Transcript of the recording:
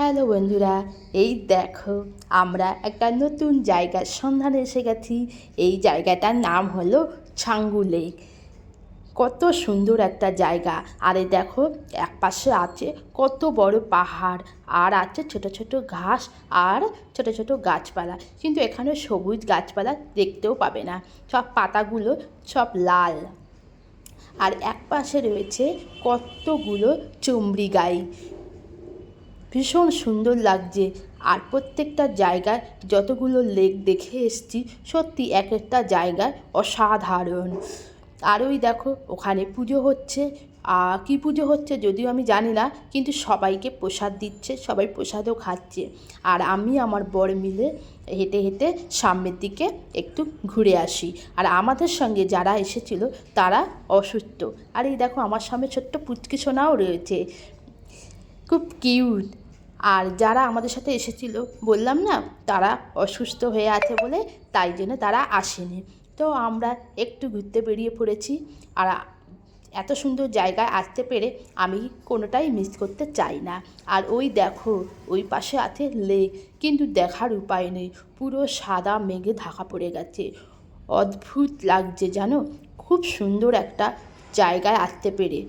Hello বন্ধুরা, এই দেখো আমরা একটা নতুন জায়গার সন্ধানে এসে গেছি। এই জায়গাটার নাম হলো ছাঙ্গু লেক। কত সুন্দর একটা জায়গা। আর এই দেখো এক পাশে আছে কত বড় পাহাড়, আর আছে ছোট ছোট ঘাস আর ছোট ছোট গাছপালা। কিন্তু এখানে সবুজ গাছপালা দেখতেও পাবে না, সব পাতাগুলো সব লাল। আর এক পাশে রয়েছে কতগুলো চুমরি গাই। ভীষণ সুন্দর লাগছে। আর প্রত্যেকটা জায়গায় যতগুলো লেক দেখে এসেছি, সত্যি এক একটা জায়গায় অসাধারণ। আর ওই দেখো ওখানে পুজো হচ্ছে। কী পুজো হচ্ছে যদিও আমি জানি না, কিন্তু সবাইকে প্রসাদ দিচ্ছে, সবাই প্রসাদও খাচ্ছে। আর আমি আমার বর মিলে হেঁটে হেঁটে সামনের দিকে একটু ঘুরে আসি। আর আমাদের সঙ্গে যারা এসেছিল তারা অসুস্থ। আর এই দেখো আমার সামনে ছোট্ট পুচকি সোনাও রয়েছে, খুব কিউট। আর যারা আমাদের সাথে এসেছিল বললাম না, তারা অসুস্থ হয়ে আছে বলে তাই জন্য তারা আসেনি। তো আমরা একটু ঘুরতে বেরিয়ে পড়েছি। আর এত সুন্দর জায়গায় আসতে পেরে আমি কোনোটাই মিস করতে চাই না। আর ওই দেখো ওই পাশে আছে লেক, কিন্তু দেখার উপায় নেই, পুরো সাদা মেঘে ঢাকা পড়ে গেছে। অদ্ভুত লাগছে জানো, খুব সুন্দর একটা জায়গায় আসতে পেরে।